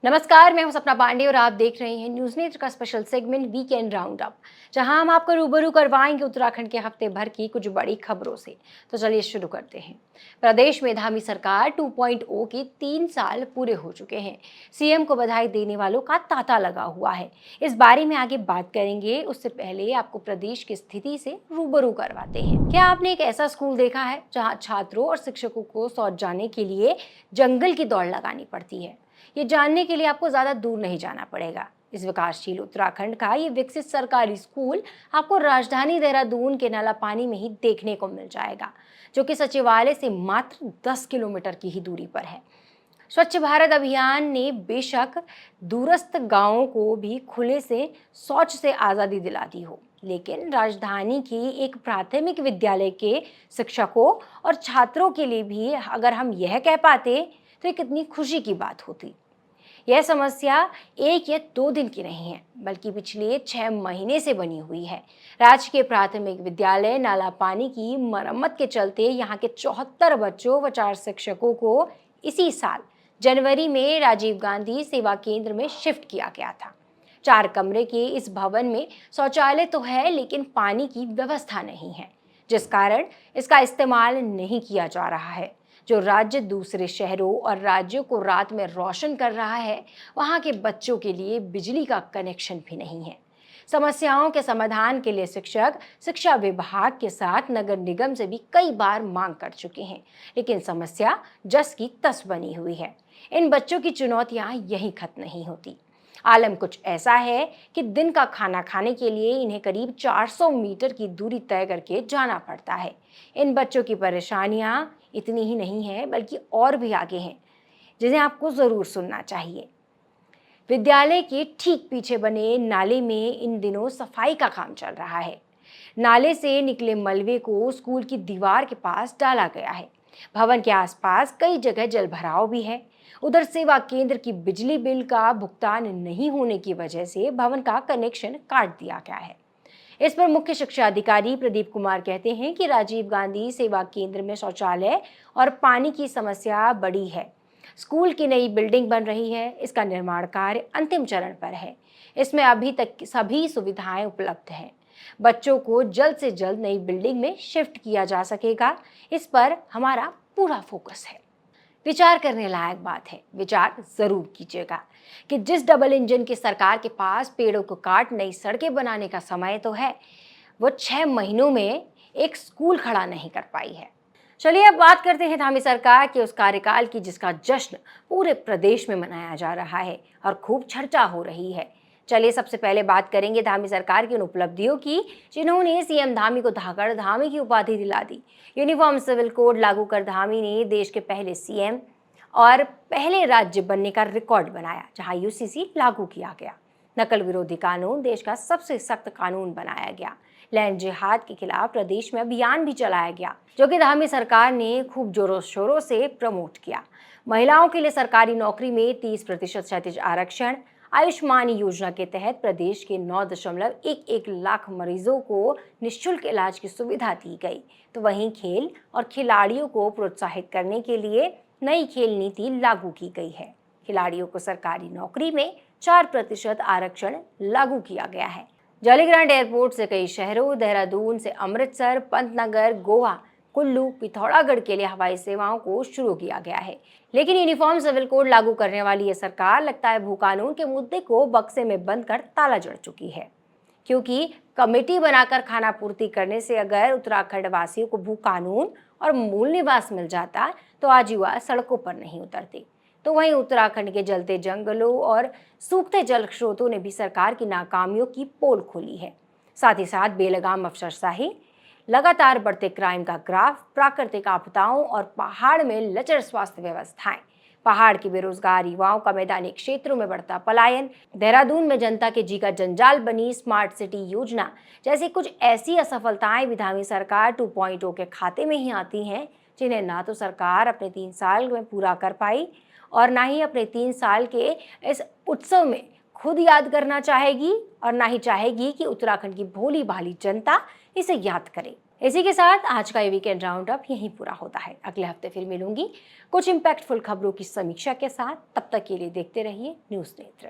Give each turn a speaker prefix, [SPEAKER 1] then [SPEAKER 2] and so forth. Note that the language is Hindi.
[SPEAKER 1] नमस्कार, मैं हूं सपना पांडे और आप देख रहे हैं न्यूज नेट का special segment weekend round up, जहां हम आपको रूबरू करवाएंगे उत्तराखंड के हफ्ते भर की कुछ बड़ी खबरों से। तो चलिए शुरू करते हैं। प्रदेश में धामी सरकार 2.0 के 3 साल पूरे हो चुके हैं। सीएम को बधाई देने वालों का तांता लगा हुआ है। इस बारे में आगे बात करेंगे, उससे पहले आपको प्रदेश की स्थिति से रूबरू करवाते हैं। क्या आपने एक ऐसा स्कूल देखा है जहाँ छात्रों और शिक्षकों को शौच जाने के लिए जंगल की दौड़ लगानी पड़ती है? ये जानने के लिए आपको ज्यादा दूर नहीं जाना पड़ेगा। इस विकासशील उत्तराखंड का ये विकसित सरकारी स्कूल आपको राजधानी देहरादून के नाला पानी में ही देखने को मिल जाएगा, जो कि सचिवालय से मात्र 10 किलोमीटर की ही दूरी पर है। स्वच्छ भारत अभियान ने बेशक दूरस्थ गांवों को भी खुले से शौच से आज़ादी दिला दी हो, लेकिन राजधानी की एक प्राथमिक विद्यालय के शिक्षकों और छात्रों के लिए भी अगर हम यह कह पाते तो ये कितनी खुशी की बात होती। यह समस्या 1 या 2 दिन की नहीं है, बल्कि पिछले 6 महीने से बनी हुई है। राजकीय प्राथमिक विद्यालय नाला पानी की मरम्मत के चलते यहाँ के 74 बच्चों व 4 शिक्षकों को इसी साल जनवरी में राजीव गांधी सेवा केंद्र में शिफ्ट किया गया था। 4 कमरे के इस भवन में शौचालय तो है, लेकिन पानी की व्यवस्था नहीं है, जिस कारण इसका इस्तेमाल नहीं किया जा रहा है। जो राज्य दूसरे शहरों और राज्यों को रात में रोशन कर रहा है, वहां के बच्चों के लिए बिजली का कनेक्शन भी नहीं है। समस्याओं के समाधान के लिए शिक्षक शिक्षा विभाग के साथ नगर निगम से भी कई बार मांग कर चुके हैं, लेकिन समस्या जस की तस बनी हुई है। इन बच्चों की चुनौतियां यहीं खत्म नहीं होती। आलम कुछ ऐसा है कि दिन का खाना खाने के लिए इन्हें करीब 400 मीटर की दूरी तय करके जाना पड़ता है। इन बच्चों की परेशानियां इतनी ही नहीं है, बल्कि और भी आगे हैं, जिन्हें आपको जरूर सुनना चाहिए। विद्यालय के ठीक पीछे बने नाले में इन दिनों सफाई का काम चल रहा है। नाले से निकले मलबे को स्कूल की दीवार के पास डाला गया है। भवन के आसपास कई जगह जलभराव भी है। उधर सेवा केंद्र की बिजली बिल का भुगतान नहीं होने की वजह से भवन का कनेक्शन काट दिया गया है। इस पर मुख्य शिक्षा अधिकारी प्रदीप कुमार कहते हैं कि राजीव गांधी सेवा केंद्र में शौचालय और पानी की समस्या बड़ी है। स्कूल की नई बिल्डिंग बन रही है, इसका निर्माण कार्य अंतिम चरण पर है। इसमें अभी तक सभी सुविधाएं उपलब्ध हैं। बच्चों को जल्द से जल्द नई बिल्डिंग में शिफ्ट किया जा सकेगा। इस पर हमारा पूरा फोकस है। विचार करने लायक बात है, विचार जरूर कीजिएगा कि जिस डबल इंजन की सरकार के पास पेड़ों को काट नई सड़कें बनाने का समय तो है, वो 6 महीनों में एक स्कूल खड़ा नहीं कर पाई है। चलिए अब बात करते हैं धामी सरकार के उस कार्यकाल की, जिसका जश्न पूरे प्रदेश में मनाया जा रहा है और खूब चर्चा हो रही है। चलिए सबसे पहले बात करेंगे धामी सरकार की उन उपलब्धियों की, जिन्होंने सीएम धामी को धाकड़ धामी की उपाधि दिला दी। यूनिफॉर्म सिविल कोड लागू कर धामी ने देश के पहले सीएम और पहले राज्य बनने का रिकॉर्ड बनाया, जहां यूसीसी लागू किया गया। नकल विरोधी कानून देश का सबसे सख्त कानून बनाया गया। लैंड जिहाद के खिलाफ प्रदेश में अभियान भी चलाया गया, जो कि धामी सरकार ने खूब जोरों शोरों से प्रमोट किया। महिलाओं के लिए सरकारी नौकरी में 30% क्षैतिज आरक्षण, आयुष्मान योजना के तहत प्रदेश के 9.11 लाख मरीजों को निःशुल्क इलाज की सुविधा दी गई। तो वहीं खेल और खिलाड़ियों को प्रोत्साहित करने के लिए नई खेल नीति लागू की गई है। खिलाड़ियों को सरकारी नौकरी में 4% आरक्षण लागू किया गया है। जॉलीग्रांट एयरपोर्ट से कई शहरों, देहरादून से अमृतसर, पंतनगर, गोवा, कुल्लू, पिथौरागढ़ के लिए हवाई सेवाओं को शुरू किया गया है। लेकिन यूनिफॉर्म सिविल कोड लागू करने वाली ये सरकार लगता है भू कानून के मुद्दे को बक्से में बंद कर ताला जड़ चुकी है, क्योंकि कमेटी बनाकर खाना पूर्ति करने से अगर उत्तराखंड वासियों को भू कानून और मूल निवास मिल जाता तो आज युवा सड़कों पर नहीं उतरते। तो वहीं उत्तराखंड के जलते जंगलों और सूखते जल स्रोतों ने भी सरकार की नाकामियों की पोल खोली है। साथ ही साथ बेलगाम अफसरशाही, लगातार बढ़ते क्राइम का ग्राफ, प्राकृतिक आपदाओं और पहाड़ में लचर स्वास्थ्य व्यवस्थाएं, पहाड़ के बेरोजगार युवाओं का मैदानी क्षेत्रों में बढ़ता पलायन, देहरादून में जनता के जी का जंजाल बनी स्मार्ट सिटी योजना जैसी कुछ ऐसी असफलताएं भी धामी सरकार 2.0 के खाते में ही आती हैं, जिन्हें ना तो सरकार अपने 3 साल में पूरा कर पाई और ना ही अपने 3 साल के इस उत्सव में खुद याद करना चाहेगी और ना ही चाहेगी कि उत्तराखंड की भोली भाली जनता इसे याद करे। इसी के साथ आज का ये वीकेंड राउंड अप यहीं पूरा होता है। अगले हफ्ते फिर मिलूंगी कुछ इम्पैक्टफुल खबरों की समीक्षा के साथ। तब तक के लिए देखते रहिए न्यूज़ नेत्र।